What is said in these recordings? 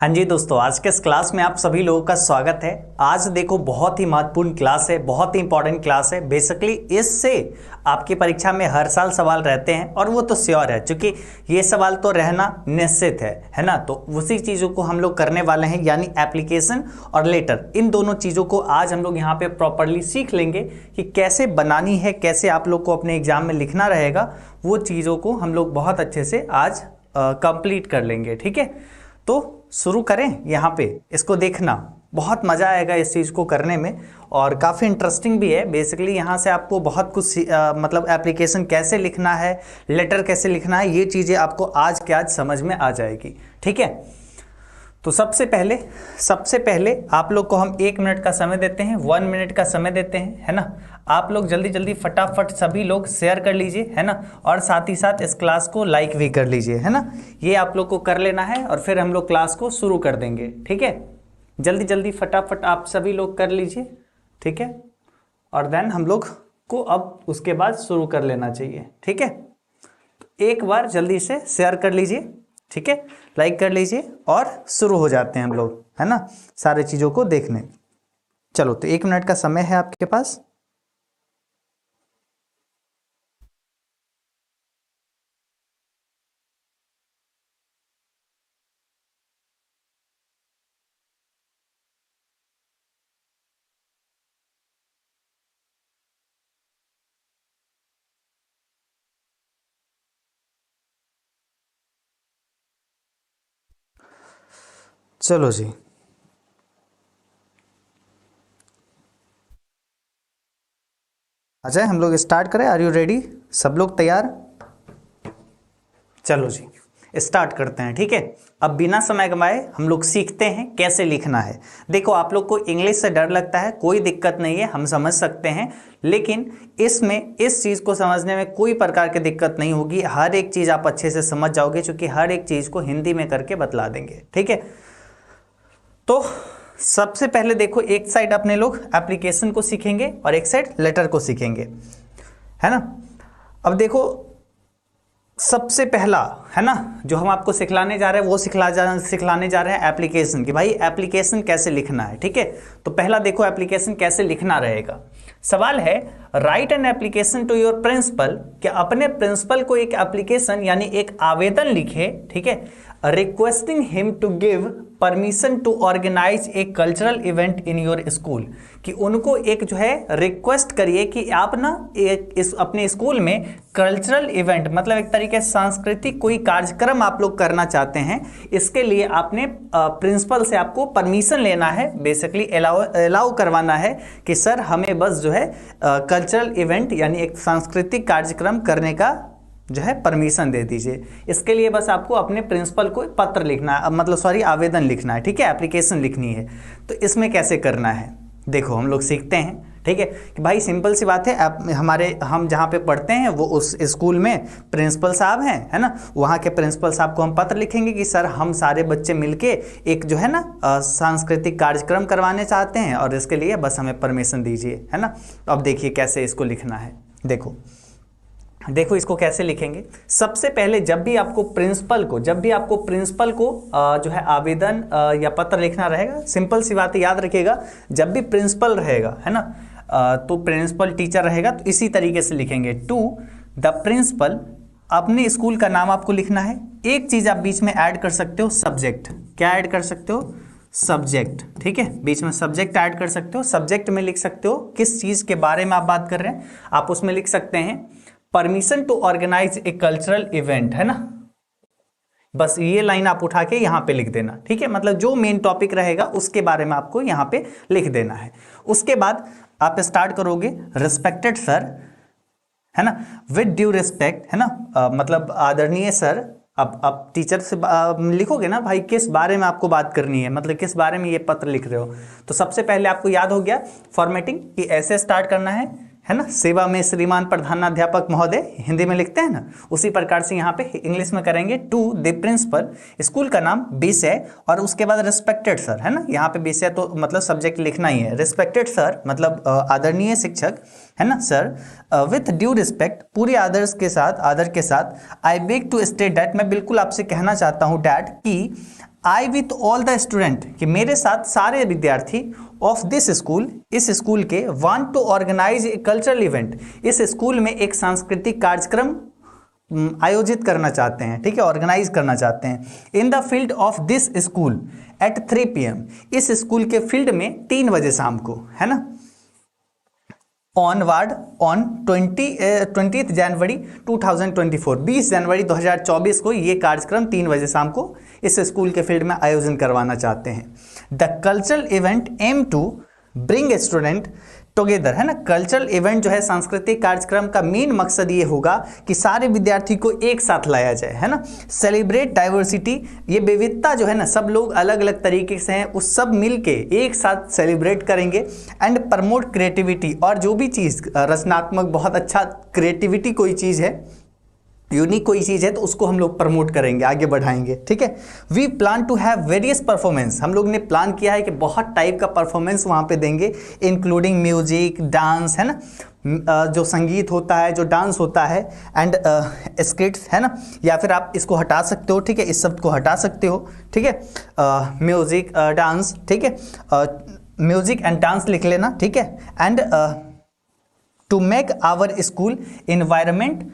हाँ जी दोस्तों, आज के इस क्लास में आप सभी लोगों का स्वागत है। आज देखो बहुत ही महत्वपूर्ण क्लास है, बहुत ही इंपॉर्टेंट क्लास है। बेसिकली इससे आपकी परीक्षा में हर साल सवाल रहते हैं और वो तो श्योर है, क्योंकि ये सवाल तो रहना निश्चित है ना। तो उसी चीज़ों को हम लोग करने वाले हैं, यानी एप्लीकेशन और लेटर, इन दोनों चीज़ों को आज हम लोग यहाँ पे प्रॉपरली सीख लेंगे कि कैसे बनानी है, कैसे आप लोग को अपने एग्जाम में लिखना रहेगा। वो चीज़ों को हम लोग बहुत अच्छे से आज कंप्लीट कर लेंगे, ठीक है। तो शुरू करें। यहाँ पे इसको देखना, बहुत मज़ा आएगा इस चीज़ को करने में और काफ़ी इंटरेस्टिंग भी है। बेसिकली यहाँ से आपको बहुत कुछ मतलब एप्लीकेशन कैसे लिखना है, लेटर कैसे लिखना है, ये चीज़ें आपको आज के आज समझ में आ जाएगी, ठीक है। तो सबसे पहले आप लोग को हम 1 मिनट का समय देते हैं, 1 मिनट का समय देते हैं, है ना। आप लोग जल्दी जल्दी फटाफट सभी लोग शेयर कर लीजिए, है ना, और साथ ही साथ इस क्लास को लाइक भी कर लीजिए, है ना। ये आप लोग को कर लेना है और फिर हम लोग क्लास को शुरू कर देंगे, ठीक है। जल्दी जल्दी फटाफट आप सभी लोग कर लीजिए, ठीक है। और देन हम लोग को अब उसके बाद शुरू कर लेना चाहिए, ठीक है। एक बार जल्दी से शेयर कर लीजिए, ठीक है, लाइक कर लीजिए और शुरू हो जाते हैं हम लोग, है ना, सारे चीज़ों को देखने। चलो, तो 1 मिनट का समय है आपके पास। चलो जी, अजय हम लोग स्टार्ट करें। Are you ready? सब लोग तैयार? चलो जी, स्टार्ट करते हैं, ठीक है। अब बिना समय गंवाए हम लोग सीखते हैं कैसे लिखना है। देखो, आप लोग को इंग्लिश से डर लगता है, कोई दिक्कत नहीं है, हम समझ सकते हैं। लेकिन इसमें इस चीज़ को समझने में कोई प्रकार की दिक्कत नहीं होगी। हर एक चीज़ आप अच्छे से समझ जाओगे, क्योंकि हर एक चीज़ को हिंदी में करके बतला देंगे, ठीक है। तो सबसे पहले देखो, एक साइड अपने लोग एप्लीकेशन को सीखेंगे और एक साइड लेटर को सीखेंगे, है ना। अब देखो, सबसे पहला, है ना, जो हम आपको सिखलाने जा रहे हैं वो सिखलाने जा रहे हैं एप्लीकेशन की। भाई एप्लीकेशन कैसे लिखना है, ठीक है। तो पहला देखो, एप्लीकेशन कैसे लिखना रहेगा। सवाल है, write an application to your principal, कि अपने प्रिंसिपल को एक एप्लीकेशन यानी एक आवेदन लिखे, ठीक है, requesting him to give permission to organize a cultural event in your school, कि उनको एक जो है रिक्वेस्ट करिए कि आप ना एक अपने स्कूल में कल्चरल इवेंट, मतलब एक तरीके से सांस्कृतिक कोई कार्यक्रम आप लोग करना चाहते हैं। इसके लिए आपने प्रिंसिपल से आपको परमिशन लेना है, बेसिकली अलाउ करवाना है कि सर हमें बस जो है कल्चरल इवेंट यानी एक सांस्कृतिक कार्यक्रम करने का जो है परमिशन दे दीजिए। इसके लिए बस आपको अपने प्रिंसिपल को पत्र लिखना है, मतलब सॉरी आवेदन लिखना है, ठीक है, एप्लीकेशन लिखनी है। तो इसमें कैसे करना है देखो, हम लोग सीखते हैं, ठीक है। कि भाई सिंपल सी बात है, हम जहाँ पे पढ़ते हैं वो उस स्कूल में प्रिंसिपल साहब हैं, है ना। वहाँ के प्रिंसिपल साहब को हम पत्र लिखेंगे कि सर हम सारे बच्चे मिलके एक जो है ना सांस्कृतिक कार्यक्रम करवाने चाहते हैं और इसके लिए बस हमें परमिशन दीजिए, है ना। तो अब देखिए कैसे इसको लिखना है। देखो इसको कैसे लिखेंगे। सबसे पहले जब भी आपको प्रिंसिपल को जो है आवेदन या पत्र लिखना रहेगा, सिंपल सी बात याद रखिएगा, जब भी प्रिंसिपल रहेगा, है ना, तो प्रिंसिपल टीचर रहेगा, तो इसी तरीके से लिखेंगे, टू द प्रिंसिपल। अपने स्कूल का नाम आपको लिखना है। एक चीज आप बीच में ऐड कर सकते हो, सब्जेक्ट। क्या ऐड कर सकते हो? सब्जेक्ट, ठीक है, बीच में सब्जेक्ट ऐड कर सकते हो। सब्जेक्ट में लिख सकते हो किस चीज के बारे में आप बात कर रहे हैं, आप उसमें लिख सकते हैं permission to organize a cultural event, है ना। बस ये लाइन आप उठा के यहां पे लिख देना, ठीक है। मतलब जो मेन टॉपिक रहेगा उसके बारे में आपको यहां पे लिख देना है। उसके बाद आप स्टार्ट करोगे, रिस्पेक्टेड सर, है ना, विद ड्यू रिस्पेक्ट, है ना, मतलब आदरणीय सर। अब टीचर से लिखोगे ना भाई, किस बारे में आपको बात करनी है, मतलब किस बारे में ये पत्र लिख रहे हो। तो सबसे पहले आपको याद हो गया फॉर्मेटिंग, कि ऐसे स्टार्ट करना है ना। सेवा में श्रीमान प्रधानाध्यापक महोदय, हिंदी में लिखते हैं ना, उसी प्रकार से यहाँ पे इंग्लिश में करेंगे, टू द प्रिंसिपल, स्कूल का नाम, विषय, और उसके बाद रिस्पेक्टेड सर, है ना। यहाँ पे विषय तो मतलब सब्जेक्ट लिखना ही है। रिस्पेक्टेड सर मतलब आदरणीय शिक्षक, है ना सर, विथ ड्यू रिस्पेक्ट, पूरे आदर के साथ, I beg to state that, मैं बिल्कुल आपसे कहना चाहता हूँ डैट, कि I with all the student, कि मेरे साथ सारे विद्यार्थी ऑफ दिस स्कूल, इस स्कूल के, want to organize a cultural event, इस स्कूल में एक सांस्कृतिक कार्यक्रम आयोजित करना चाहते हैं, ठीक है, ऑर्गेनाइज करना चाहते हैं, in the field of this school eight 3 PM, इस स्कूल के फील्ड में 3 बजे शाम को, है ना, ऑनवर्ड ऑन 20 जनवरी 2024, 20 जनवरी 2024 को ये कार्यक्रम 3 बजे शाम को इस स्कूल के फील्ड में आयोजन करवाना चाहते हैं। The cultural event aim to bring student together, है ना, कल्चरल इवेंट जो है सांस्कृतिक कार्यक्रम का मेन मकसद ये होगा कि सारे विद्यार्थी को एक साथ लाया जाए, है ना, सेलिब्रेट डाइवर्सिटी, ये विविधता जो है ना, सब लोग अलग अलग तरीके से हैं, उस सब मिलके एक साथ सेलिब्रेट करेंगे, एंड प्रमोट क्रिएटिविटी, और जो भी चीज़ रचनात्मक, बहुत अच्छा क्रिएटिविटी कोई चीज़ है, यूनिक कोई चीज़ है, तो उसको हम लोग प्रमोट करेंगे, आगे बढ़ाएंगे, ठीक है। We plan to have various performance, हम लोग ने प्लान किया है कि बहुत टाइप का परफॉर्मेंस वहाँ पे देंगे, इंक्लूडिंग म्यूजिक, डांस, है ना, जो संगीत होता है, जो डांस होता है, एंड स्किट्स, है ना, या फिर आप इसको हटा सकते हो, ठीक है, इस शब्द को हटा सकते हो, ठीक है, म्यूजिक, डांस, ठीक है, म्यूजिक एंड डांस लिख लेना, ठीक है, and to make our school environment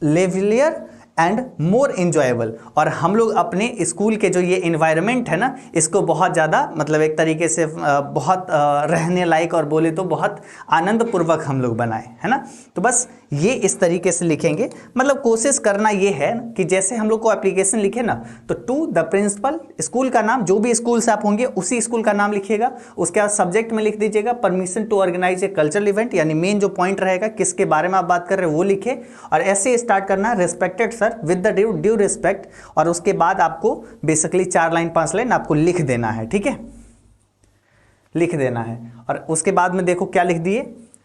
livelier and more enjoyable, और हम लोग अपने स्कूल के जो ये इन्वायरमेंट है ना, इसको बहुत ज़्यादा, मतलब एक तरीके से बहुत रहने लायक, और बोले तो बहुत आनंदपूर्वक हम लोग बनाए, है ना। तो बस ये इस तरीके से लिखेंगे, मतलब कोशिश करना ये है कि जैसे हम लोग को एप्लीकेशन लिखे ना, तो टू द प्रिंसिपल, स्कूल का नाम, जो भी स्कूल से आप होंगे उसी स्कूल का नाम लिखिएगा, उसके बाद सब्जेक्ट में लिख दीजिएगा permission to organize a cultural event, यानी मेन जो पॉइंट रहेगा किसके बारे में आप बात कर रहे हैं वो लिखे, और ऐसे स्टार्ट करना है, respected sir with the due respect, और उसके बाद आपको बेसिकली 4 लाइन 5 लाइन आपको लिख देना है, ठीक है, लिख देना है। और उसके बाद में देखो क्या लिख दिए,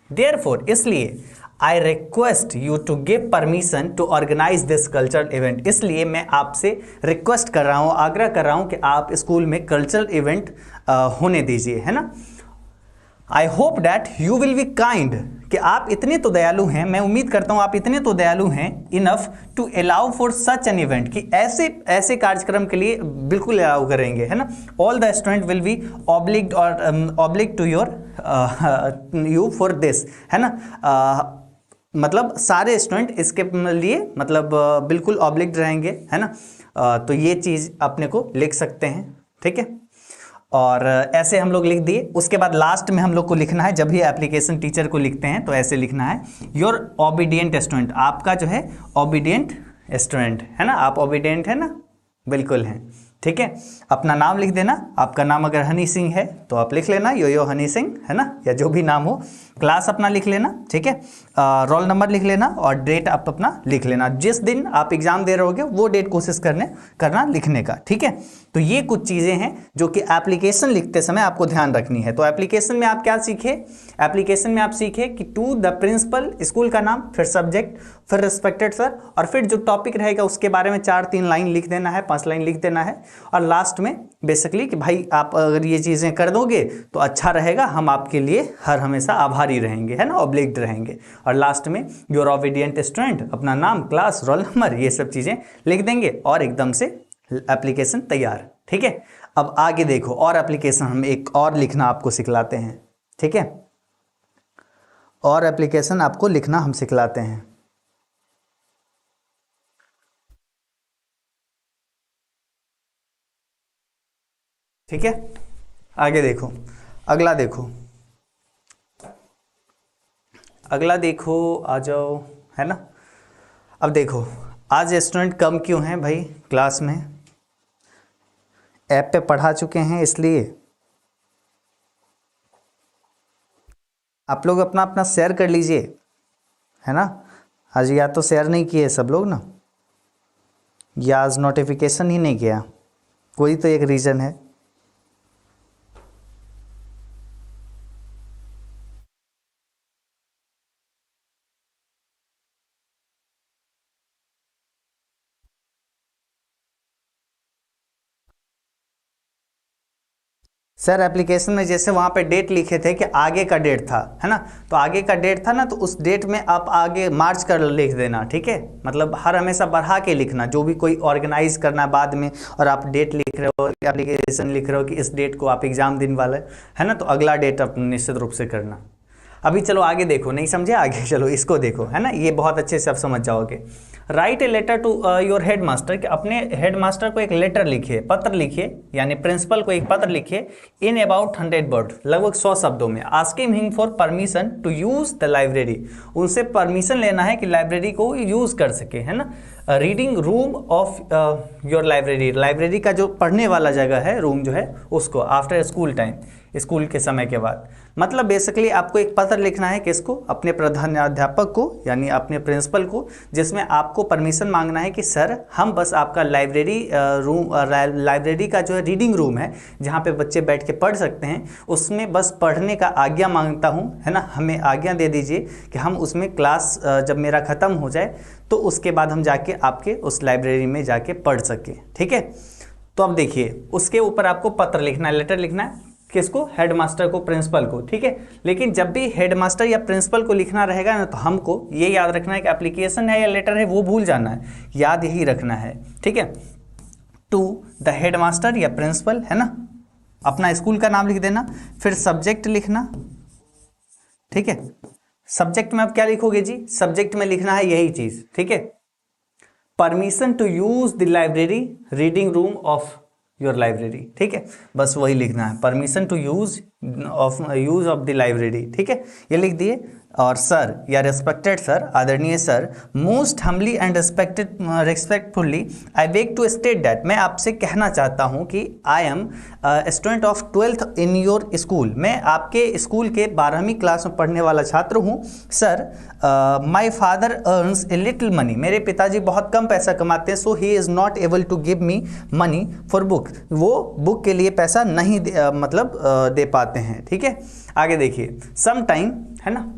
देयरफॉर, इसलिए, I request you to give permission to organize this cultural event, इसलिए मैं आपसे रिक्वेस्ट कर रहा हूं, आग्रह कर रहा हूं कि आप स्कूल में कल्चरल इवेंट होने दीजिए, है ना। I hope that you will be kind, कि आप इतने तो दयालु हैं, मैं उम्मीद करता हूं आप इतने तो दयालु हैं, enough to allow for such an event, कि ऐसे ऐसे कार्यक्रम के लिए बिल्कुल अलाउ करेंगे, है ना। All the student will be obliged और oblige to your you for this, है ना, मतलब सारे स्टूडेंट इसके लिए मतलब बिल्कुल ऑब्लिग्ड रहेंगे, है ना। तो ये चीज़ अपने को लिख सकते हैं, ठीक है, और ऐसे हम लोग लिख दिए। उसके बाद लास्ट में हम लोग को लिखना है, जब भी एप्लीकेशन टीचर को लिखते हैं तो ऐसे लिखना है, योर ओबीडियंट स्टूडेंट, आपका जो है ओबीडियंट स्टूडेंट, है ना, आप ओबीडियंट है ना, बिल्कुल हैं, ठीक है। अपना नाम लिख देना, आपका नाम अगर हनी सिंह है तो आप लिख लेना यो हनी सिंह, है ना, या जो भी नाम हो, क्लास अपना लिख लेना, ठीक है, रोल नंबर लिख लेना, और डेट आप अपना लिख लेना, जिस दिन आप एग्जाम दे रहे होगे वो डेट कोशिश करना लिखने का, ठीक है। तो ये कुछ चीज़ें हैं जो कि एप्लीकेशन लिखते समय आपको ध्यान रखनी है। तो एप्लीकेशन में आप क्या सीखे, एप्लीकेशन में आप सीखे कि टू द प्रिंसिपल, स्कूल का नाम, फिर सब्जेक्ट, फिर रिस्पेक्टेड सर, और फिर जो टॉपिक रहेगा उसके बारे में 4-3 लाइन लिख देना है, 5 लाइन लिख देना है, और लास्ट में बेसिकली कि भाई आप अगर ये चीज़ें कर दोगे तो अच्छा रहेगा, हम आपके लिए हर हमेशा आभारी रहेंगे, है ना, ऑब्लिग्ड रहेंगे, और लास्ट में योर ओबीडियंट स्टूडेंट, अपना नाम, क्लास, रोल नंबर, ये सब चीज़ें लिख देंगे, और एकदम से एप्लीकेशन तैयार, ठीक है। अब आगे देखो, और एप्लीकेशन हम एक और लिखना आपको सिखलाते हैं, ठीक है, और एप्लीकेशन आपको लिखना हम सिखलाते हैं, ठीक है। आगे देखो, अगला देखो, अगला देखो, आ जाओ, है ना। अब देखो, आज स्टूडेंट कम क्यों हैं भाई क्लास में, ऐप पे पढ़ा चुके हैं, इसलिए आप लोग अपना अपना शेयर कर लीजिए, है ना। आज या तो शेयर नहीं किए सब लोग ना, या आज नोटिफिकेशन ही नहीं किया, कोई तो एक रीज़न है। सर एप्लीकेशन में जैसे वहाँ पे डेट लिखे थे कि आगे का डेट था, है ना, तो आगे का डेट था ना, तो उस डेट में आप आगे मार्च कर लिख देना, ठीक है। मतलब हर हमेशा बढ़ा के लिखना, जो भी कोई ऑर्गेनाइज करना बाद में और आप डेट लिख रहे हो, एप्लीकेशन लिख रहे हो कि इस डेट को आप एग्जाम दिन वाले, है ना, तो अगला डेट आप निश्चित रूप से करना। अभी चलो आगे देखो, नहीं समझे, आगे चलो इसको देखो, है ना, ये बहुत अच्छे से आप समझ जाओगे। Write a letter to your head master, कि अपने हेड मास्टर को एक लेटर लिखिए, पत्र लिखिए, यानी प्रिंसिपल को एक पत्र लिखिए इन अबाउट 100 वर्ड, लगभग 100 शब्दों में। Asking him for permission to use the library, उनसे परमिशन लेना है कि लाइब्रेरी को यूज कर सके, है ना। Reading room of your library, library का जो पढ़ने वाला जगह है, रूम जो है उसको, आफ्टर स्कूल टाइम, स्कूल के समय के बाद। मतलब बेसिकली आपको एक पत्र लिखना है, किसको, अपने प्रधानाध्यापक को, यानी अपने प्रिंसिपल को, जिसमें आपको परमिशन मांगना है कि सर हम बस आपका लाइब्रेरी लाइब्रेरी का जो है रीडिंग रूम है, जहाँ पे बच्चे बैठ के पढ़ सकते हैं, उसमें बस पढ़ने का आज्ञा मांगता हूँ, है ना, हमें आज्ञा दे दीजिए कि हम उसमें क्लास जब मेरा ख़त्म हो जाए तो उसके बाद हम जाके आपके उस लाइब्रेरी में जाके पढ़ सकें, ठीक है। तो अब देखिए, उसके ऊपर आपको पत्र लिखना है, लेटर लिखना है, किसको, हेडमास्टर को, प्रिंसिपल को, ठीक है। लेकिन जब भी हेडमास्टर या प्रिंसिपल को लिखना रहेगा ना, तो हमको ये याद रखना है कि एप्लीकेशन है या लेटर है वो भूल जाना है, याद यही रखना है, ठीक है। टू द हेडमास्टर या प्रिंसिपल, है ना, अपना स्कूल का नाम लिख देना, फिर सब्जेक्ट लिखना, ठीक है। सब्जेक्ट में आप क्या लिखोगे जी, सब्जेक्ट में लिखना है यही चीज, ठीक है, permission to use the library reading room of your library, ठीक है, बस वही लिखना है, permission to use of the library, ठीक है, ये लिख दिए। और सर या रेस्पेक्टेड सर, आदरणीय sir, most humbly and respectfully I beg to state that, मैं आपसे कहना चाहता हूँ कि I am student of 12th in your school, मैं आपके स्कूल के 12वीं क्लास में पढ़ने वाला छात्र हूँ। Sir my father earns a little money, मेरे पिताजी बहुत कम पैसा कमाते हैं, so he is not able to give me money for book, वो बुक के लिए पैसा नहीं दे पाते हैं, ठीक है। आगे देखिए, सम टाइम, है ना,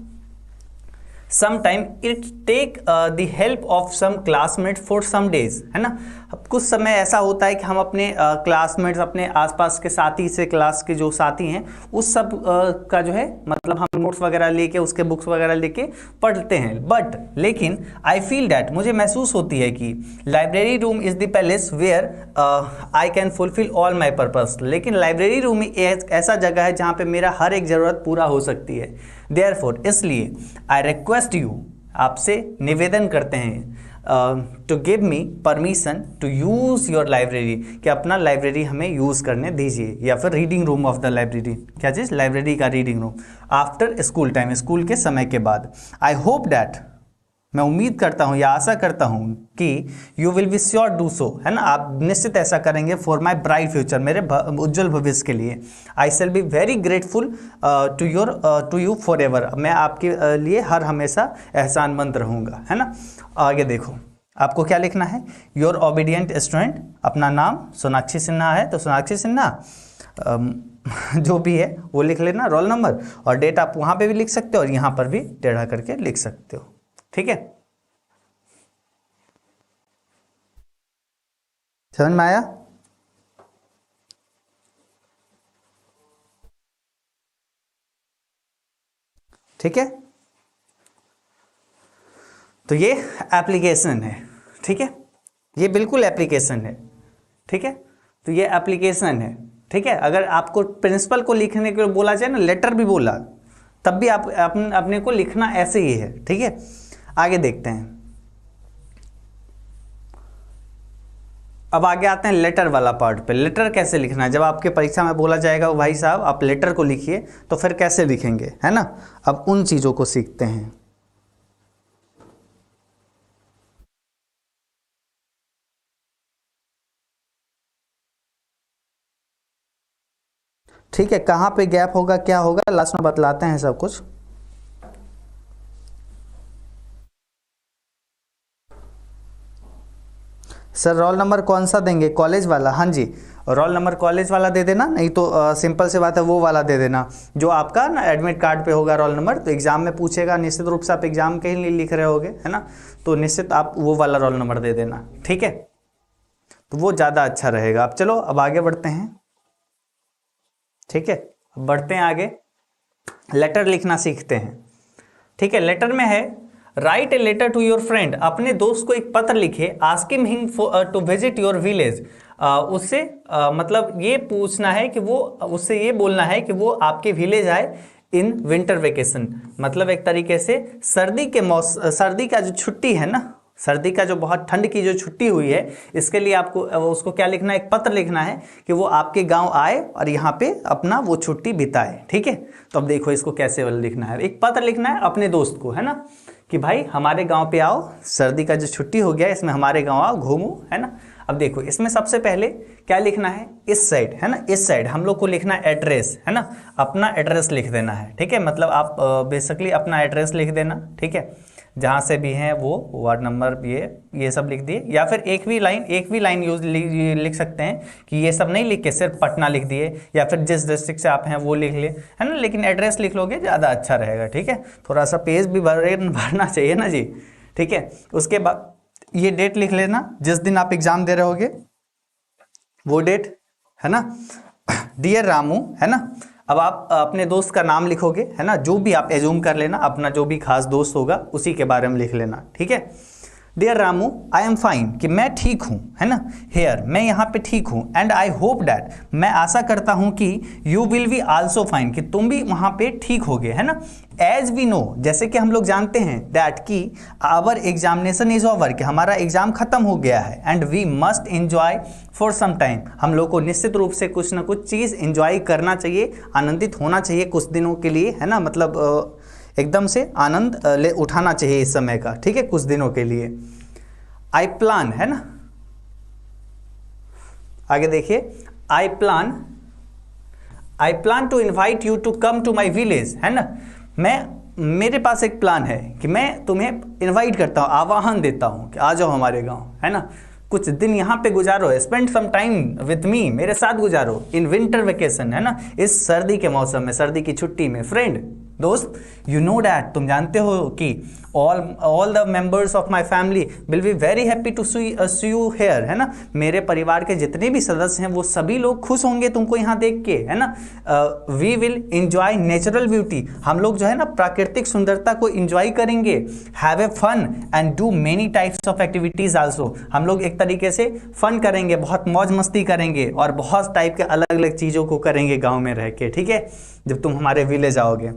sometime it take the help of some classmates for some days, है ना। अब कुछ समय ऐसा होता है कि हम अपने क्लासमेट्स, अपने आसपास के साथी से, क्लास के जो साथी हैं उस सब का जो है, मतलब हम नोट्स वगैरह लेके, उसके बुक्स वगैरह लेके पढ़ते हैं। बट लेकिन आई फील दैट, मुझे महसूस होती है कि library room is the palace where I can fulfil all my purpose, लेकिन लाइब्रेरी रूम एक ऐसा जगह है जहाँ पे मेरा हर एक ज़रूरत पूरा हो सकती है। देयरफॉर, इसलिए आई रिक्वेस्ट यू, आपसे निवेदन करते हैं, to give me permission to use your library, कि अपना लाइब्रेरी हमें यूज़ करने दीजिए, या फिर reading room of the library, क्या चीज़, लाइब्रेरी का reading room, after school time, school के समय के बाद। आई होप दैट, मैं उम्मीद करता हूँ या आशा करता हूँ कि you will be sure do so, है ना, आप निश्चित ऐसा करेंगे, फॉर माई ब्राइट फ्यूचर, मेरे उज्जवल भविष्य के लिए। I shall be very grateful to you forever, मैं आपके लिए हर हमेशा एहसानमंद रहूँगा, है ना। आगे देखो, आपको क्या लिखना है, योर ओबीडियंट स्टूडेंट, अपना नाम सोनाक्षी सिन्हा है तो सोनाक्षी सिन्हा, जो भी है वो लिख लेना, रोल नंबर और डेट आप वहाँ पे भी लिख सकते हो और यहाँ पर भी टेढ़ा करके लिख सकते हो, ठीक है। समझ में आया? ठीक है, तो ये एप्लीकेशन है, ठीक है, ये बिल्कुल एप्लीकेशन है, ठीक है, तो ये एप्लीकेशन है, ठीक है। अगर आपको प्रिंसिपल को लिखने के लिए बोला जाए ना, लेटर भी बोला, तब भी आप अपने को लिखना ऐसे ही है, ठीक है। आगे देखते हैं, अब आगे आते हैं लेटर वाला पार्ट पे। लेटर कैसे लिखना है, जब आपके परीक्षा में बोला जाएगा भाई साहब आप लेटर को लिखिए, तो फिर कैसे लिखेंगे, है ना। अब उन चीज़ों को सीखते हैं। ठीक है, कहाँ पे गैप होगा, क्या होगा, लास्ट में बतलाते हैं सब कुछ। सर रोल नंबर कौन सा देंगे, कॉलेज वाला? हाँ जी, रोल नंबर कॉलेज वाला दे देना, नहीं तो सिंपल से बात है वो वाला दे देना जो आपका ना एडमिट कार्ड पे होगा रोल नंबर, तो एग्जाम में पूछेगा, निश्चित रूप से आप एग्जाम के लिए लिख रहे होगे, है ना, तो निश्चित आप वो वाला रोल नंबर दे देना, ठीक है, तो वो ज़्यादा अच्छा रहेगा। अब चलो अब आगे बढ़ते हैं। ठीक है, बढ़ते हैं आगे, लेटर लिखना सीखते हैं। ठीक है, लेटर में है write a letter to your friend, अपने दोस्त को एक पत्र लिखे, asking him to visit your village, उससे मतलब ये पूछना है कि वो, उससे ये बोलना है कि वो आपके विलेज आए इन विंटर वेकेशन, मतलब एक तरीके से सर्दी के सर्दी का जो छुट्टी है ना, सर्दी का जो बहुत ठंड की जो छुट्टी हुई है, इसके लिए आपको उसको क्या लिखना है, एक पत्र लिखना है कि वो आपके गांव आए और यहाँ पे अपना वो छुट्टी बिताए। ठीक है, तो अब देखो इसको कैसे लिखना है, एक पत्र लिखना है अपने दोस्त को, है ना, कि भाई हमारे गांव पे आओ, सर्दी का जो छुट्टी हो गया इसमें हमारे गांव आओ, घूमो, है ना। अब देखो इसमें सबसे पहले क्या लिखना है, इस साइड, है ना, इस साइड हम लोग को लिखना है एड्रेस, है ना, अपना एड्रेस लिख देना है। ठीक है, मतलब आप बेसिकली अपना एड्रेस लिख देना। ठीक है, जहाँ से भी हैं वो वार्ड नंबर, ये सब लिख दिए, या फिर एक भी लाइन लिख सकते हैं कि ये सब नहीं लिख के सिर्फ पटना लिख दिए, या फिर जिस डिस्ट्रिक्ट से आप हैं वो लिख लिए, है ना, लेकिन एड्रेस लिख लोगे ज़्यादा अच्छा रहेगा। ठीक है, थोड़ा सा पेज भी भरना चाहिए ना जी। ठीक है, उसके बाद ये डेट लिख लेना जिस दिन आप एग्जाम दे रहे होगे, वो डेट, है ना। डियर रामू, है ना, अब आप अपने दोस्त का नाम लिखोगे, है ना, जो भी आप एज्यूम कर लेना, अपना जो भी खास दोस्त होगा उसी के बारे में लिख लेना। ठीक है, dear Ramu I am fine, कि मैं ठीक हूँ, है ना, हेयर मैं यहाँ पे ठीक हूँ, एंड आई होप डैट, मैं आशा करता हूँ कि you will be also fine, कि तुम भी वहाँ पे ठीक होगे, है ना। एज वी नो, जैसे कि हम लोग जानते हैं, दैट कि आवर एग्जामिनेशन इज ओवर, कि हमारा एग्जाम खत्म हो गया है, and we must enjoy for some time, हम लोग को निश्चित रूप से कुछ ना कुछ चीज़ एंजॉय करना चाहिए, आनंदित होना चाहिए कुछ दिनों के लिए, है ना, मतलब एकदम से आनंद ले उठाना चाहिए इस समय का। ठीक है, कुछ दिनों के लिए। आई प्लान, है ना, आगे देखिए, I plan to invite you to come to my village, है ना, मेरे पास एक प्लान है कि मैं तुम्हें इनवाइट करता हूँ, आह्वान देता हूँ कि आ जाओ हमारे गांव, है ना, कुछ दिन यहाँ पे गुजारो, spend some time with me, मेरे साथ गुजारो, इन विंटर वेकेशन, है ना, इस सर्दी के मौसम में, सर्दी की छुट्टी में। फ्रेंड, दोस्त, यू नो डैट, तुम जानते हो कि all the members of my family will be very happy to see you here, है ना, मेरे परिवार के जितने भी सदस्य हैं वो सभी लोग खुश होंगे तुमको यहाँ देख के, है ना। We will enjoy natural beauty, हम लोग जो है ना प्राकृतिक सुंदरता को इंजॉय करेंगे। Have a fun and do many types of activities also, हम लोग एक तरीके से फन करेंगे, बहुत मौज मस्ती करेंगे और बहुत टाइप के अलग अलग चीज़ों को करेंगे गाँव में रह के। ठीक है, जब तुम हमारे विलेज आओगे।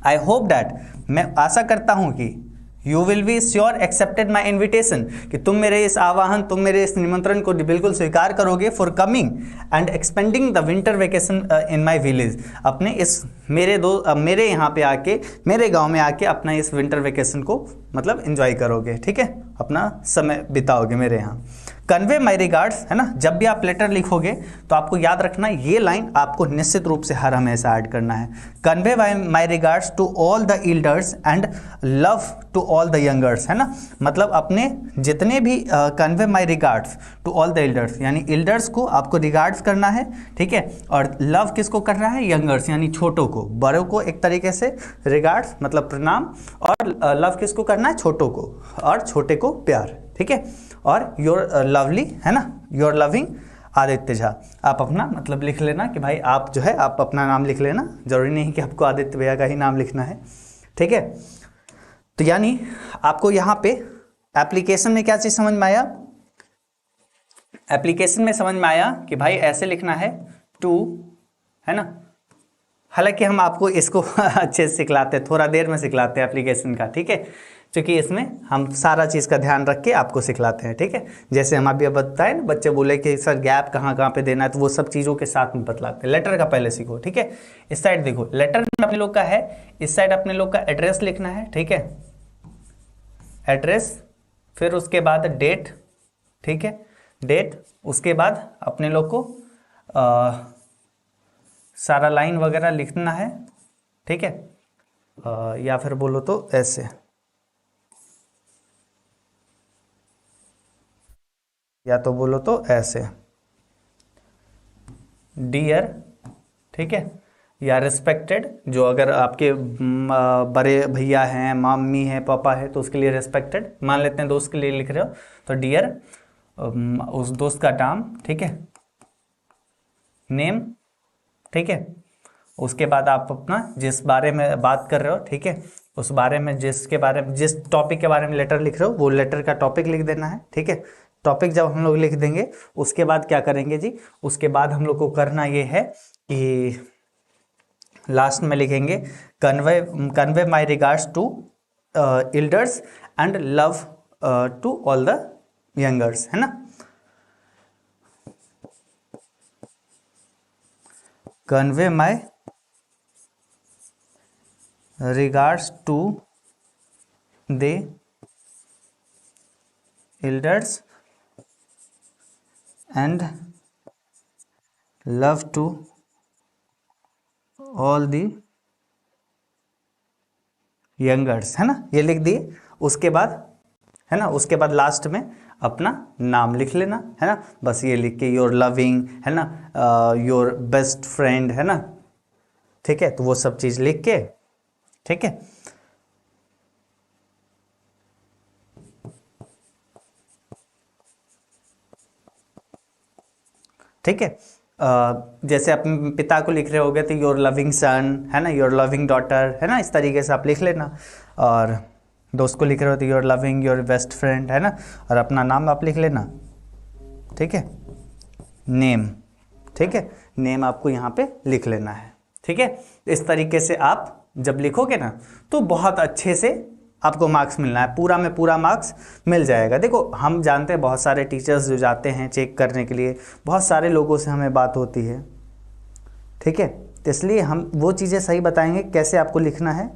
आई होप डैट, मैं आशा करता हूँ कि you will be sure accepted my invitation, कि तुम मेरे इस आह्वान, तुम मेरे इस निमंत्रण को बिल्कुल स्वीकार करोगे, for coming and expanding the winter vacation in my village, अपने इस मेरे यहाँ पे आके, मेरे गांव में आके अपना इस विंटर वेकेशन को मतलब एंजॉय करोगे। ठीक है, अपना समय बिताओगे मेरे यहाँ। कन्वे माई रिगार्ड्स, है ना, जब भी आप लेटर लिखोगे तो आपको याद रखना ये लाइन आपको निश्चित रूप से हर हमेशा ऐड करना है। Convey my regards to all the elders and love to all the youngers, है ना, मतलब अपने जितने भी convey my regards to all the elders, यानी एल्डर्स को आपको रिगार्ड्स करना है। ठीक है, और लव किसको करना है, यंगर्स यानी छोटों को, बड़ों को एक तरीके से रिगार्ड्स मतलब प्रणाम, और लव किसको करना है, छोटों को, और छोटे को प्यार। ठीक है, और योर लवली, है ना, योर लविंग आदित्य झा, आप अपना मतलब लिख लेना कि भाई आप जो है आप अपना नाम लिख लेना, जरूरी नहीं कि आपको आदित्य भैया का ही नाम लिखना है। ठीक है, तो यानी आपको यहाँ पे एप्लीकेशन में क्या चीज़ समझ में आया, एप्लीकेशन में समझ में आया कि भाई ऐसे लिखना है टू, है ना, हालांकि हम आपको इसको अच्छे से सिखलाते हैं, थोड़ा देर में सिखलाते हैं एप्लीकेशन का। ठीक है, क्योंकि इसमें हम सारा चीज़ का ध्यान रख के आपको सिखलाते हैं। ठीक है, जैसे हम अभी बताए ना, बच्चे बोले कि सर गैप कहाँ कहाँ पे देना है, तो वो सब चीज़ों के साथ में बतलाते हैं। लेटर का पहले सीखो। ठीक है, इस साइड देखो, लेटर में अपने लोग का है, इस साइड अपने लोग का एड्रेस लिखना है। ठीक है, एड्रेस, फिर उसके बाद डेट। ठीक है, डेट, उसके बाद अपने लोग को सारा लाइन वगैरह लिखना है। ठीक है, या फिर बोलो तो ऐसे, या तो बोलो तो ऐसे, डियर। ठीक है, या रिस्पेक्टेड, जो अगर आपके बड़े भैया हैं, मम्मी है, पापा है, तो उसके लिए रिस्पेक्टेड मान लेते हैं, दोस्त के लिए लिख रहे हो तो डियर, उस दोस्त का नाम। ठीक है, नेम, ठीक है। उसके बाद आप अपना जिस बारे में बात कर रहे हो, ठीक है, उस बारे में जिस टॉपिक के बारे में लेटर लिख रहे हो वो लेटर का टॉपिक लिख देना है, ठीक है। टॉपिक जब हम लोग लिख देंगे उसके बाद क्या करेंगे जी, उसके बाद हम लोग को करना ये है कि लास्ट में लिखेंगे convey my regards to elders and love to all the youngers, है ना। Convey my regards to the elders and love to all the youngers, है ना, ये लिख दिए। उसके बाद, है ना, उसके बाद लास्ट में अपना नाम लिख लेना, है ना, बस ये लिख के योर लविंग, है ना, योर बेस्ट फ्रेंड, है ना, ठीक है। तो वो सब चीज़ लिख के, ठीक है, ठीक है। जैसे आप पिता को लिख रहे होगे तो योर लविंग सन, है ना, योर लविंग डॉटर, है ना, इस तरीके से आप लिख लेना। और दोस्त को लिख रहे हो तो your loving your best friend, है ना, और अपना नाम आप लिख लेना, ठीक है, नेम, ठीक है, नेम आपको यहाँ पे लिख लेना है, ठीक है। इस तरीके से आप जब लिखोगे ना तो बहुत अच्छे से आपको मार्क्स मिलना है, पूरा में पूरा मार्क्स मिल जाएगा। देखो हम जानते हैं बहुत सारे टीचर्स जो जाते हैं चेक करने के लिए, बहुत सारे लोगों से हमें बात होती है, ठीक है, तो इसलिए हम वो चीज़ें सही बताएंगे कैसे आपको लिखना है।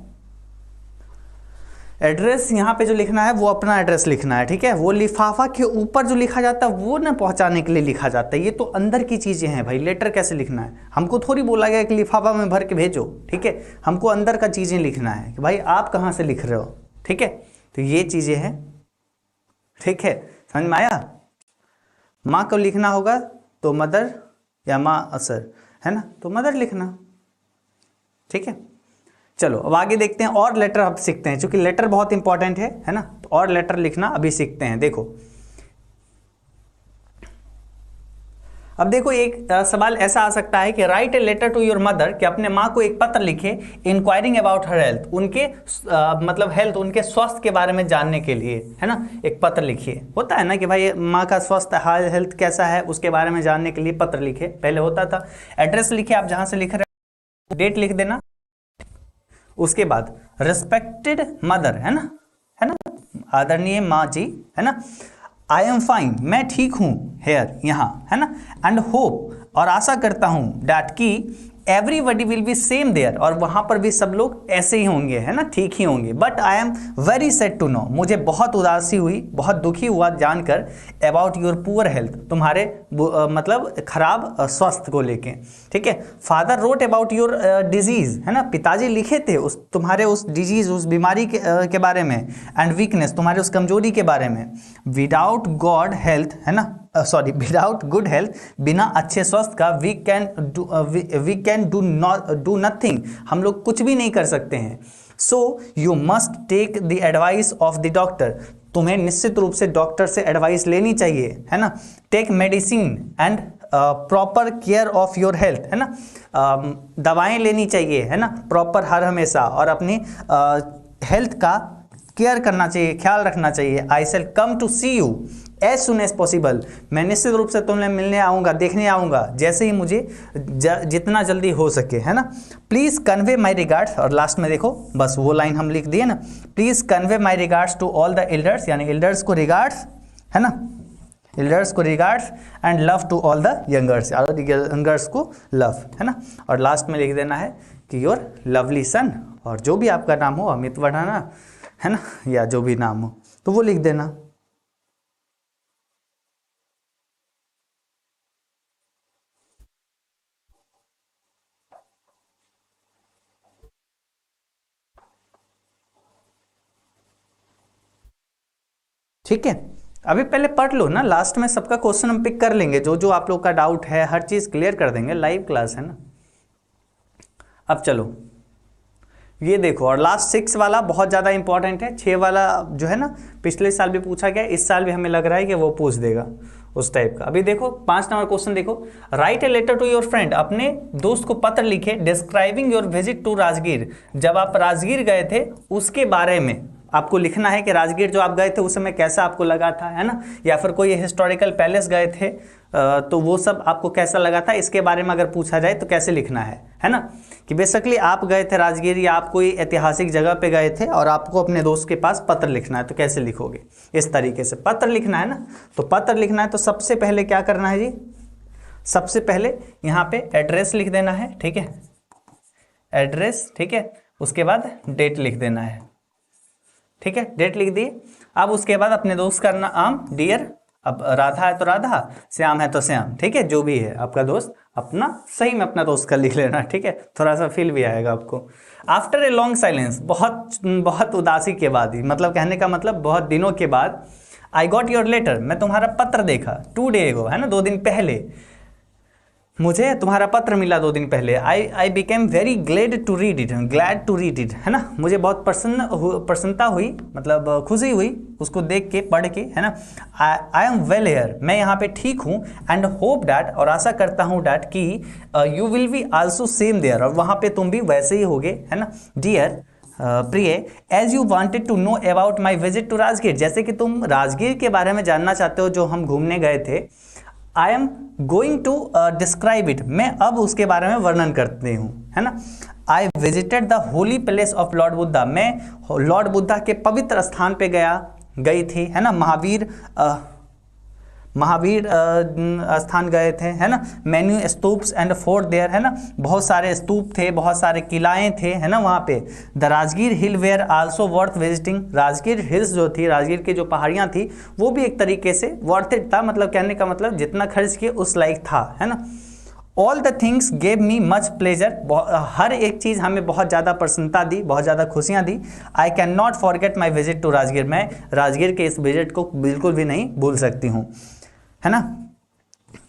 एड्रेस यहाँ पे जो लिखना है वो अपना एड्रेस लिखना है, ठीक है। वो लिफाफा के ऊपर जो लिखा जाता है वो ना पहुँचाने के लिए लिखा जाता है, ये तो अंदर की चीज़ें हैं भाई। लेटर कैसे लिखना है, हमको थोड़ी बोला गया कि लिफाफा में भर के भेजो, ठीक है, हमको अंदर का चीज़ें लिखना है कि भाई आप कहाँ से लिख रहे हो, ठीक है। तो ये चीज़ें हैं, ठीक है, समझ में आया। माँ को लिखना होगा तो मदर या माँ असर, है ना, तो मदर लिखना, ठीक है। चलो अब आगे देखते हैं और लेटर अब सीखते हैं, क्योंकि लेटर बहुत इंपॉर्टेंट है ना, तो और लेटर लिखना अभी सीखते हैं। देखो अब देखो एक सवाल ऐसा आ सकता है कि write a letter to your mother, कि अपने माँ को एक पत्र लिखे इंक्वायरिंग अबाउट हर हेल्थ, उनके मतलब हेल्थ, उनके स्वास्थ्य के बारे में जानने के लिए, है ना, एक पत्र लिखिए। होता है ना कि भाई माँ का स्वास्थ्य हाल हेल्थ कैसा है उसके बारे में जानने के लिए पत्र लिखे, पहले होता था। एड्रेस लिखे, आप जहाँ से लिख रहे हो डेट लिख देना। उसके बाद रिस्पेक्टेड मदर, है ना, आदरणीय माँ जी, है ना, आई एम फाइन, मैं ठीक हूँ, हेयर यहाँ, है ना, एंड होप, और आशा करता हूँ, डैट की everybody will be same there, और वहाँ पर भी सब लोग ऐसे ही होंगे, है ना, ठीक ही होंगे। But I am very sad to know, मुझे बहुत उदासी हुई, बहुत दुखी हुआ जानकर, अबाउट योर पुअर हेल्थ, तुम्हारे मतलब खराब स्वास्थ्य को लेके, ठीक है। Father wrote about your disease, है ना, पिताजी लिखे थे उस तुम्हारे उस डिजीज, उस बीमारी के बारे में, एंड वीकनेस, तुम्हारे उस कमजोरी के बारे में। विदाउट गॉड हेल्थ, है ना, सॉरी, विदाउट गुड हेल्थ, बिना अच्छे स्वास्थ्य का वी कैन डू नथिंग, हम लोग कुछ भी नहीं कर सकते हैं। So you must take the advice of the doctor, तुम्हें निश्चित रूप से डॉक्टर से एडवाइस लेनी चाहिए, है ना। Take medicine and proper care of your health, है ना, दवाएं लेनी चाहिए, है ना, प्रॉपर हर हमेशा, और अपनी हेल्थ का केयर करना चाहिए, ख्याल रखना चाहिए। I shall come to see you as soon as possible, मैं निश्चित रूप से तुम्हें मिलने आऊँगा, देखने आऊँगा, जैसे ही मुझे जितना जल्दी हो सके, है ना। प्लीज़ कन्वे माई रिगार्ड्स, और लास्ट में देखो बस वो लाइन हम लिख दिए ना, please convey my regards to all the elders, यानी एल्डर्स को रिगार्ड्स, है ना, एल्डर्स को regards, and love to all the youngers, और यंगर्स को लव, है ना। और लास्ट में लिख देना है कि योर लवली सन, और जो भी आपका नाम हो, अमित वढ़ाना, है ना, या जो भी नाम हो तो वो लिख देना। ठीक है, अभी पहले पढ़ लो ना, लास्ट में सबका क्वेश्चन हम पिक कर लेंगे, जो जो आप लोग का डाउट है हर चीज़ क्लियर कर देंगे, लाइव क्लास है ना। अब चलो ये देखो, और लास्ट 6 वाला बहुत ज़्यादा इंपॉर्टेंट है। 6 वाला जो है ना पिछले साल भी पूछा गया, इस साल भी हमें लग रहा है कि वो पूछ देगा। उस टाइप का। अभी देखो 5 नंबर क्वेश्चन देखो, write a letter to your friend, अपने दोस्त को पत्र लिखे, describing your visit to Rajgir, जब आप राजगीर गए थे उसके बारे में आपको लिखना है कि राजगीर जो आप गए थे उस समय कैसा आपको लगा था, है ना, या फिर कोई हिस्टोरिकल पैलेस गए थे तो वो सब आपको कैसा लगा था, इसके बारे में अगर पूछा जाए तो कैसे लिखना है ना, कि बेसिकली आप गए थे राजगीर या आप कोई ऐतिहासिक जगह पे गए थे और आपको अपने दोस्त के पास पत्र लिखना है, तो कैसे लिखोगे, इस तरीके से पत्र लिखना है ना। तो पत्र लिखना है तो सबसे पहले क्या करना है जी, सबसे पहले यहाँ पे एड्रेस लिख देना है, ठीक है, एड्रेस, ठीक है, उसके बाद डेट लिख देना है, ठीक है, डेट लिख दिए। अब उसके बाद अपने दोस्त का नाम डियर, अब राधा है तो राधा, श्याम है तो श्याम, ठीक है, जो भी है आपका दोस्त, अपना सही में अपना दोस्त का लिख लेना, ठीक है, थोड़ा सा फील भी आएगा आपको। आफ्टर ए लॉन्ग साइलेंस, बहुत उदासी के बाद ही, मतलब कहने का मतलब बहुत दिनों के बाद, आई गॉट योर लेटर, मैं तुम्हारा पत्र देखा, 2 डे अगो, है ना, 2 दिन पहले मुझे तुम्हारा पत्र मिला 2 दिन पहले। I became very glad to read it, है ना, मुझे बहुत प्रसन्नता हुई, मतलब खुशी हुई उसको देख के, पढ़ के, है ना। आई एम वेल हियर, मैं यहाँ पे ठीक हूँ, एंड होप डैट, और आशा करता हूँ डैट कि you will be also same there, और वहाँ पे तुम भी वैसे ही होगे, है ना। डियर प्रिय, as you wanted to know about my visit to Rajgir, जैसे कि तुम राजगीर के बारे में जानना चाहते हो जो हम घूमने गए थे, I am going to describe it, मैं अब उसके बारे में वर्णन करती हूँ, है ना। I visited the holy place of Lord Buddha, मैं लॉर्ड बुद्धा के पवित्र स्थान पे गई थी, है ना, महावीर स्थान गए थे, है ना। Many stupas and fort there, है ना, बहुत सारे स्तूप थे, बहुत सारे किलाएं थे, है ना वहाँ पे। The Rajgir hill where also worth visiting, Rajgir hills जो थी, राजगीर की जो पहाड़ियाँ थी वो भी एक तरीके से वर्थ इट था, मतलब कहने का मतलब जितना खर्च किए उस लायक था, है ना। All the things gave me much pleasure, हर एक चीज़ हमें बहुत ज़्यादा प्रसन्नता दी, बहुत ज़्यादा खुशियाँ दी। I cannot forget my visit to Rajgir, मैं राजगीर के इस विजिट को बिल्कुल भी नहीं भूल सकती हूँ, है ना।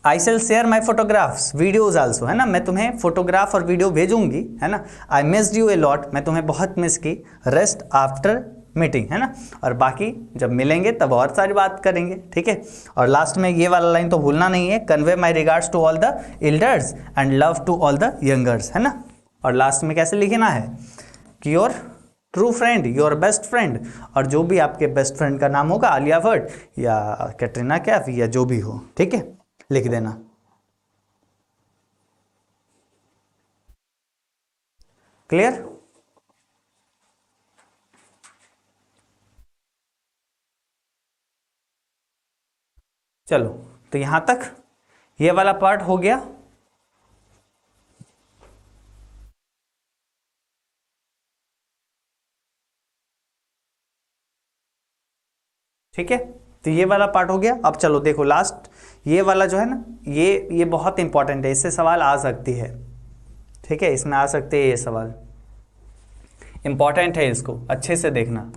I shall share my photographs videos also, है ना, मैं तुम्हें फोटोग्राफ और वीडियो भेजूंगी, है ना। I missed U a lot, मैं तुम्हें बहुत मिस की। रेस्ट आफ्टर मीटिंग, है ना, और बाकी जब मिलेंगे तब और सारी बात करेंगे, ठीक है। और लास्ट में ये वाला लाइन तो भूलना नहीं है, convey my regards to all the elders and love to all the youngers, है ना। और लास्ट में कैसे लिखना है कि your true friend, your best friend, और जो भी आपके बेस्ट फ्रेंड का नाम होगा, आलिया भट्ट या कैटरीना कैफ या जो भी हो, ठीक है, लिख देना। क्लियर? चलो, तो यहां तक ये वाला पार्ट हो गया। ठीक है, तो ये वाला पार्ट हो गया। अब चलो देखो लास्ट ये वाला जो है ना, ये बहुत इंपॉर्टेंट है, इससे सवाल आ सकती है, ठीक है, इसमें आ सकते हैं ये सवाल, इंपॉर्टेंट है, इसको अच्छे से देखना।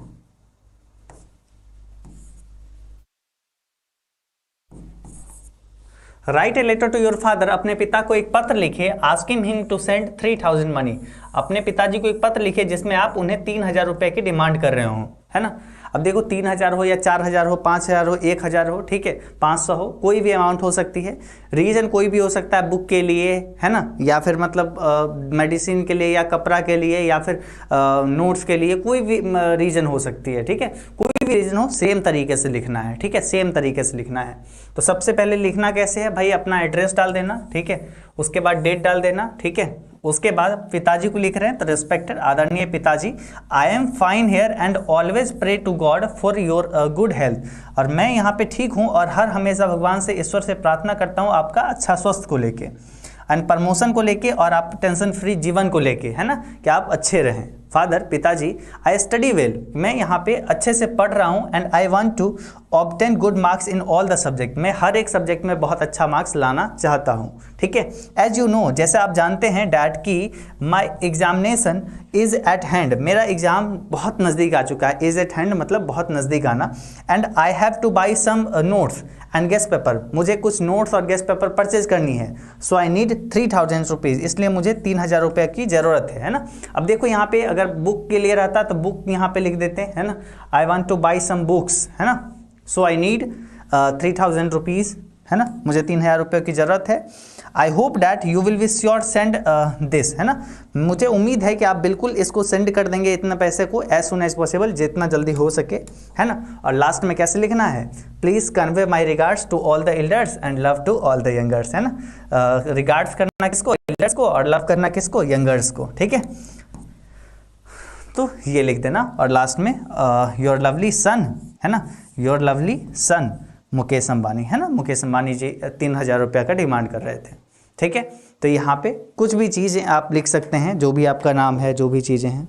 Write a letter to your father, अपने पिता को एक पत्र लिखे, asking him to send 3000 money, अपने पिताजी को एक पत्र लिखे जिसमें आप उन्हें 3000 रुपए की डिमांड कर रहे हो, है ना। अब देखो 3000 हो या 4000 हो, 5000 हो, 1000 हो, ठीक है, 500 हो, कोई भी अमाउंट हो सकती है। रीजन कोई भी हो सकता है, बुक के लिए, है ना, या फिर मतलब मेडिसिन के लिए, या कपड़ा के लिए, या फिर नोट्स के लिए, कोई भी रीजन हो सकती है, ठीक है, कोई भी रीजन हो, सेम तरीके से लिखना है, ठीक है, सेम तरीके से लिखना है। तो सबसे पहले लिखना कैसे है भाई, अपना एड्रेस डाल देना, ठीक है, उसके बाद डेट डाल देना, ठीक है, उसके बाद पिताजी को लिख रहे हैं तो रिस्पेक्टेड आदरणीय पिताजी, I am fine here and always pray to God for your good health, और मैं यहाँ पे ठीक हूँ और हर हमेशा भगवान से, ईश्वर से प्रार्थना करता हूँ आपका अच्छा स्वास्थ्य को लेके, एंड प्रमोशन को लेके, और आप टेंशन फ्री जीवन को लेके, है ना, कि आप अच्छे रहें। फादर, पिताजी, आई स्टडी वेल, मैं यहाँ पे अच्छे से पढ़ रहा हूँ, and I want to obtain good marks in all the subject, मैं हर एक सब्जेक्ट में बहुत अच्छा मार्क्स लाना चाहता हूँ, ठीक है। एज यू नो, जैसे आप जानते हैं, डैट की my examination is eight hand, मेरा एग्जाम बहुत नज़दीक आ चुका है, इज एट हैंड मतलब बहुत नज़दीक आना, and I have to buy some notes and guess paper, मुझे कुछ नोट्स और गेस्ट पेपर परचेज करनी है, सो आई नीड 3000 रुपीज़, इसलिए मुझे 3000 रुपये की ज़रूरत है ना। अब देखो यहाँ पे अगर बुक के लिए रहता तो बुक यहाँ पे लिख देते हैं, है ना, I want to buy some books, है ना, सो आई नीड 3000 रुपीज़, है ना, मुझे 3000 रुपये की ज़रूरत है। I hope that you will be sure send this, है ना, मुझे उम्मीद है कि आप बिल्कुल इसको सेंड कर देंगे इतना पैसे को एज सुन एज पॉसिबल, जितना जल्दी हो सके, है ना। और लास्ट में कैसे लिखना है, please convey my regards to all the elders and love to all the youngers, है ना। रिगार्ड्स करना किसको, एल्डर्स को, और लव करना किसको, यंगर्स को, ठीक है। तो ये लिख देना। और लास्ट में योर लवली सन, है ना, योर लवली सन मुकेश अंबानी, है ना, मुकेश अंबानी जी 3000 रुपया का डिमांड कर रहे थे, ठीक है। तो यहाँ पे कुछ भी चीज़ें आप लिख सकते हैं, जो भी आपका नाम है, जो भी चीज़ें हैं,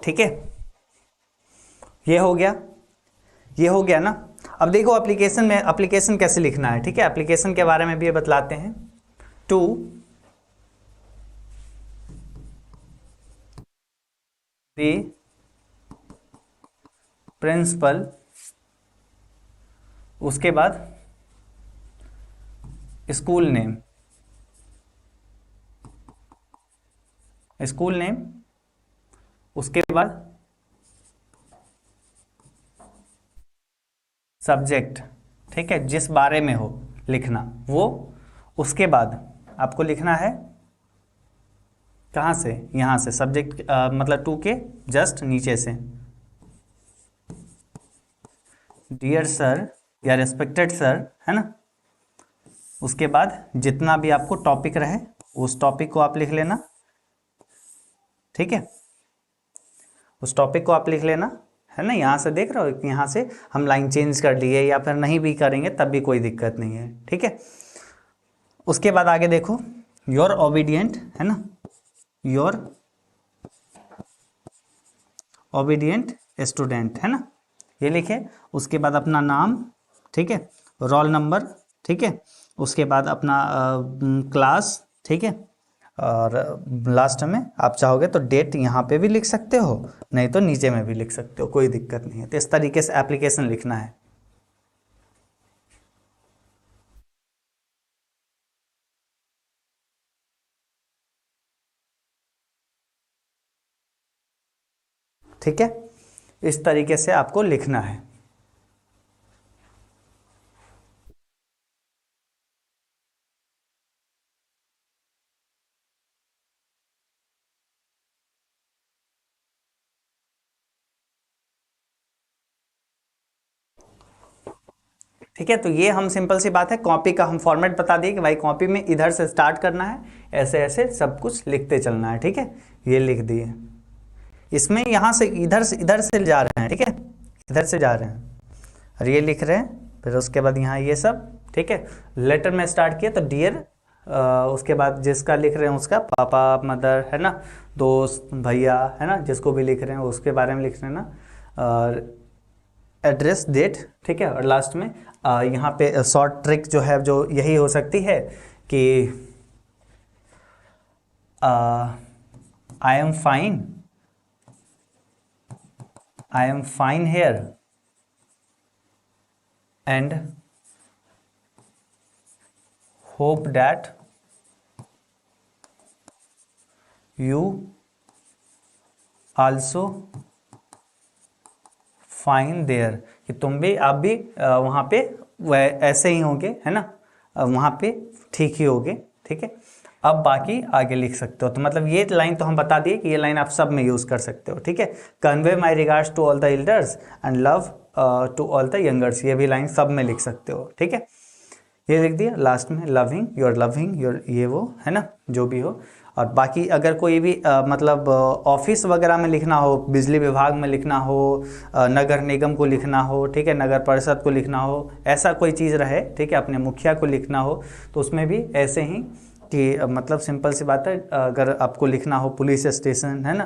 ठीक है। ये हो गया, ये हो गया ना। अब देखो एप्लीकेशन में, एप्लीकेशन कैसे लिखना है, ठीक है, एप्लीकेशन के बारे में भी ये बतलाते हैं। टू दी प्रिंसिपल, उसके बाद स्कूल नेम, स्कूल नेम, उसके बाद सब्जेक्ट, ठीक है, जिस बारे में हो लिखना वो, उसके बाद आपको लिखना है कहाँ से, यहाँ से सब्जेक्ट मतलब टू के जस्ट नीचे से, डियर सर या रेस्पेक्टेड सर, है ना। उसके बाद जितना भी आपको टॉपिक रहे उस टॉपिक को आप लिख लेना, ठीक है, उस टॉपिक को आप लिख लेना, है ना। यहाँ से देख रहे हो, यहाँ से हम लाइन चेंज कर लिए या फिर नहीं भी करेंगे तब भी कोई दिक्कत नहीं है, ठीक है। उसके बाद आगे देखो, योर ओबीडियंट, है ना, योर ओबीडियंट स्टूडेंट, है ना, ये लिखे। उसके बाद अपना नाम, ठीक है, रोल नंबर, ठीक है, उसके बाद अपना क्लास, ठीक है, और लास्ट में आप चाहोगे तो डेट यहाँ पे भी लिख सकते हो, नहीं तो नीचे में भी लिख सकते हो, कोई दिक्कत नहीं है। तो इस तरीके से एप्लीकेशन लिखना है। ठीक है, इस तरीके से आपको लिखना है। ठीक है, तो ये हम सिंपल सी बात है, कॉपी का हम फॉर्मेट बता दिए कि भाई कॉपी में इधर से स्टार्ट करना है, ऐसे ऐसे सब कुछ लिखते चलना है, ठीक है। ये लिख दिए, इसमें यहाँ से इधर से जा रहे हैं, ठीक है, इधर से जा रहे हैं और ये लिख रहे हैं, फिर उसके बाद यहाँ ये सब, ठीक है। लेटर में स्टार्ट किया तो डियर, उसके बाद जिसका लिख रहे हैं उसका पापा मदर, है ना, दोस्त भैया, है ना, जिसको भी लिख रहे हैं उसके बारे में लिख रहे हैं ना, और एड्रेस डेट, ठीक है। और लास्ट में यहाँ पे शॉर्ट ट्रिक जो है जो यही हो सकती है कि I am fine here and hope that you also fine there, कि तुम भी, आप भी वहाँ पे ऐसे ही होंगे, है ना, वहाँ पे ठीक ही होगे, ठीक है। अब बाकी आगे लिख सकते हो। तो मतलब ये लाइन तो हम बता दिए कि ये लाइन आप सब में यूज़ कर सकते हो, ठीक है। Convey my regards to all the elders and love to all the youngers, ये भी लाइन सब में लिख सकते हो, ठीक है। ये लिख दिया। लास्ट में लविंग योर, ये वो, है ना, जो भी हो। और बाकी अगर कोई भी मतलब ऑफिस वगैरह में लिखना हो, बिजली विभाग में लिखना हो, नगर निगम को लिखना हो, ठीक है, नगर परिषद को लिखना हो, ऐसा कोई चीज़ रहे, ठीक है, अपने मुखिया को लिखना हो, तो उसमें भी ऐसे ही कि मतलब सिंपल सी बात है, अगर आपको लिखना हो पुलिस स्टेशन, है ना,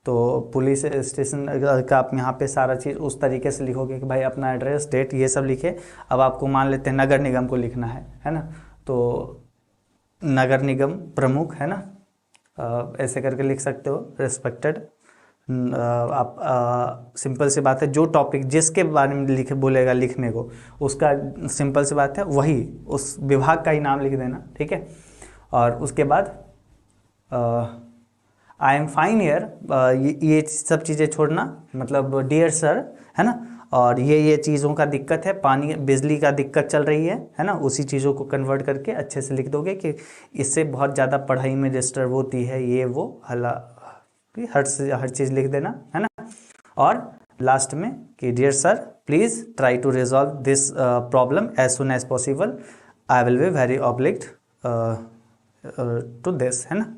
तो पुलिस स्टेशन का आप यहाँ पे सारा चीज़ उस तरीके से लिखोगे कि भाई अपना एड्रेस, डेट, ये सब लिखे। अब आपको मान लेते हैं नगर निगम को लिखना है ना, तो नगर निगम प्रमुख, है ना, ऐसे करके लिख सकते हो, रिस्पेक्टेड। आप सिंपल सी बात है, जो टॉपिक जिसके बारे में लिखे बोलेगा लिखने को, उसका सिंपल सी बात है वही उस विभाग का ही नाम लिख देना, ठीक है। और उसके बाद आई एम फाइन हियर, ये सब चीज़ें छोड़ना, मतलब डियर सर, है ना, और ये चीज़ों का दिक्कत है, पानी बिजली का दिक्कत चल रही है ना, उसी चीज़ों को कन्वर्ट करके अच्छे से लिख दोगे कि इससे बहुत ज़्यादा पढ़ाई में डिस्टर्ब होती है, ये वो हला हर चीज़ लिख देना, है ना। और लास्ट में कि dear sir please try to resolve this problem as soon as possible, I will be very obliged to this, है ना,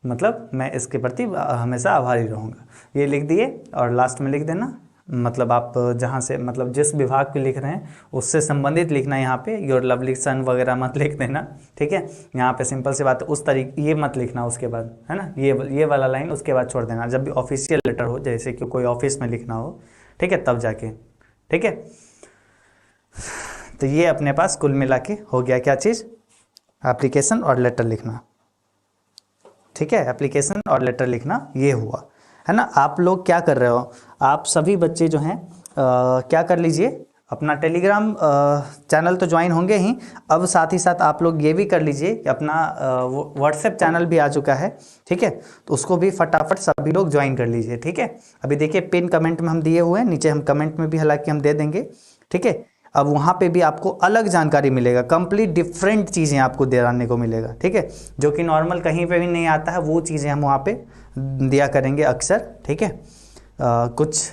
मतलब मैं इसके प्रति हमेशा आभारी रहूँगा। ये लिख दिए और लास्ट में लिख देना, मतलब आप जहाँ से, मतलब जिस विभाग पे लिख रहे हैं उससे संबंधित लिखना है। यहाँ पे योर लवली सन वगैरह मत लिख देना, ठीक है। यहाँ पे सिंपल सी बात है, उस तरीके ये मत लिखना उसके बाद, है ना, ये वाला लाइन उसके बाद छोड़ देना। जब भी ऑफिशियल लेटर हो, जैसे कि कोई ऑफिस में लिखना हो, ठीक है, तब जाके, ठीक है। तो ये अपने पास कुल मिला के हो गया क्या चीज़, एप्लीकेशन और लेटर लिखना, ठीक है। एप्लीकेशन और लेटर लिखना ये हुआ, है ना। आप लोग क्या कर रहे हो, आप सभी बच्चे जो हैं क्या कर लीजिए, अपना टेलीग्राम चैनल तो ज्वाइन होंगे ही, अब साथ ही साथ आप लोग ये भी कर लीजिए कि अपना व्हाट्सएप चैनल भी आ चुका है, ठीक है, तो उसको भी फटाफट सभी लोग ज्वाइन कर लीजिए, ठीक है। अभी देखिए पिन कमेंट में हम दिए हुए हैं, नीचे हम कमेंट में भी हालांकि हम दे देंगे, ठीक है। अब वहाँ पे भी आपको अलग जानकारी मिलेगा, कंप्लीट डिफरेंट चीज़ें आपको दिलाने को मिलेगा, ठीक है, जो कि नॉर्मल कहीं पे भी नहीं आता है, वो चीज़ें हम वहाँ पे दिया करेंगे अक्सर, ठीक है। कुछ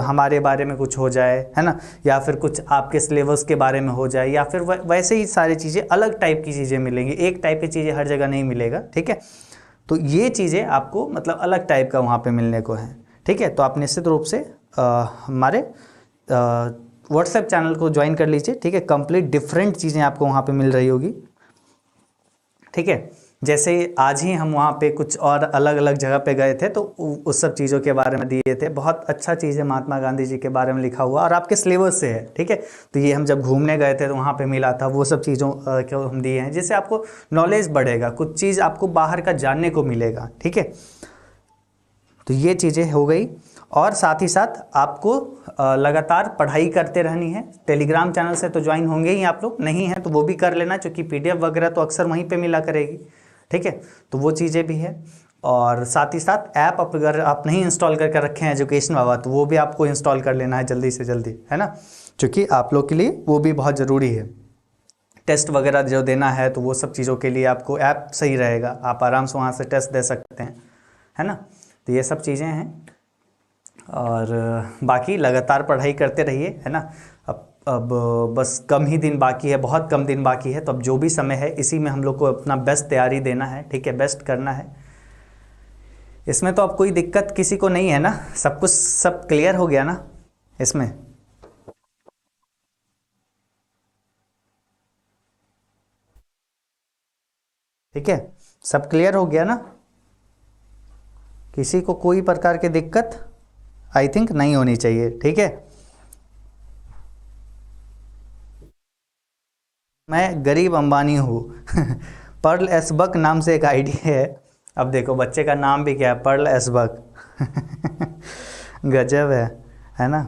हमारे बारे में कुछ हो जाए, है ना, या फिर कुछ आपके सिलेबस के बारे में हो जाए, या फिर वैसे ही सारी चीज़ें, अलग टाइप की चीज़ें मिलेंगी, एक टाइप की चीज़ें हर जगह नहीं मिलेगा, ठीक है। तो ये चीज़ें आपको मतलब अलग टाइप का वहाँ पे मिलने को है, ठीक है। तो आप निश्चित रूप से हमारे व्हाट्सएप चैनल को ज्वाइन कर लीजिए, ठीक है। कंप्लीट डिफरेंट चीज़ें आपको वहाँ पे मिल रही होगी, ठीक है। जैसे आज ही हम वहाँ पे कुछ और अलग अलग जगह पे गए थे, तो उस सब चीज़ों के बारे में दिए थे, बहुत अच्छा चीज़ है, महात्मा गांधी जी के बारे में लिखा हुआ और आपके सिलेबस से है, ठीक है। तो ये हम जब घूमने गए थे तो वहाँ पे मिला था, वो सब चीज़ों को हम दिए हैं, जिससे आपको नॉलेज बढ़ेगा, कुछ चीज़ आपको बाहर का जानने को मिलेगा, ठीक है। तो ये चीज़ें हो गई, और साथ ही साथ आपको लगातार पढ़ाई करते रहनी है। टेलीग्राम चैनल से तो ज्वाइन होंगे ही आप लोग, नहीं हैं तो वो भी कर लेना, क्योंकि PDF वगैरह तो अक्सर वहीं पे मिला करेगी, ठीक है। तो वो चीज़ें भी है, और साथ ही साथ ऐप अगर आप नहीं इंस्टॉल करके रखे हैं एजुकेशन बाबा, तो वो भी आपको इंस्टॉल कर लेना है जल्दी से जल्दी, है ना, क्योंकि आप लोग के लिए वो भी बहुत ज़रूरी है। टेस्ट वगैरह जो देना है तो वो सब चीज़ों के लिए आपको ऐप सही रहेगा, आप आराम से वहाँ से टेस्ट दे सकते हैं, है ना। तो ये सब चीज़ें हैं, और बाकी लगातार पढ़ाई करते रहिए, है ना। अब बस कम ही दिन बाकी है, बहुत कम दिन बाकी है, तो अब जो भी समय है इसी में हम लोग को अपना बेस्ट तैयारी देना है, ठीक है, बेस्ट करना है। इसमें तो अब कोई दिक्कत किसी को नहीं है ना, सब कुछ सब क्लियर हो गया ना इसमें। ठीक है, सब क्लियर हो गया ना, किसी को कोई प्रकार की दिक्कत आई थिंक नहीं होनी चाहिए, ठीक है। मैं गरीब अंबानी हूँ पर्ल एसबक नाम से एक आईडी है, अब देखो बच्चे का नाम भी क्या है, पर्ल एसबक गजब है ना।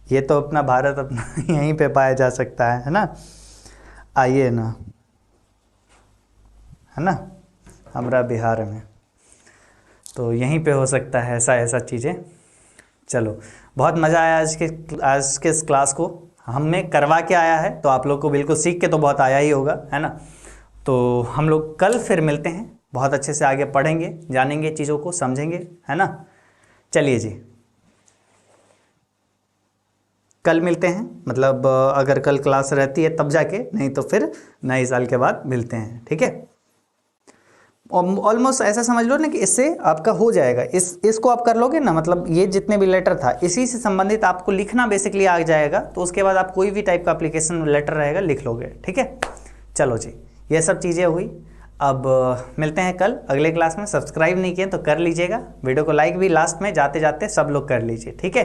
ये तो अपना भारत अपना यहीं पे पाया जा सकता है ना। आइए ना, है ना, हमारा बिहार में तो यहीं पे हो सकता है ऐसा चीज़ें। चलो, बहुत मज़ा आया आज के इस क्लास को हमें करवा के आया है, तो आप लोग को बिल्कुल सीख के तो बहुत आया ही होगा, है ना। तो हम लोग कल फिर मिलते हैं, बहुत अच्छे से आगे पढ़ेंगे, जानेंगे चीज़ों को, समझेंगे, है ना। चलिए जी, कल मिलते हैं, मतलब अगर कल क्लास रहती है तब जाके, नहीं तो फिर नए साल के बाद मिलते हैं, ठीक है। ऑलमोस्ट ऐसा समझ लो ना कि इससे आपका हो जाएगा, इसको आप कर लोगे ना, मतलब ये जितने भी लेटर था इसी से संबंधित आपको लिखना बेसिकली आ जाएगा, तो उसके बाद आप कोई भी टाइप का एप्लीकेशन लेटर रहेगा लिख लोगे, ठीक है। चलो जी, ये सब चीज़ें हुई, अब मिलते हैं कल अगले क्लास में। सब्सक्राइब नहीं किए तो कर लीजिएगा, वीडियो को लाइक भी लास्ट में जाते जाते सब लोग कर लीजिए, ठीक है।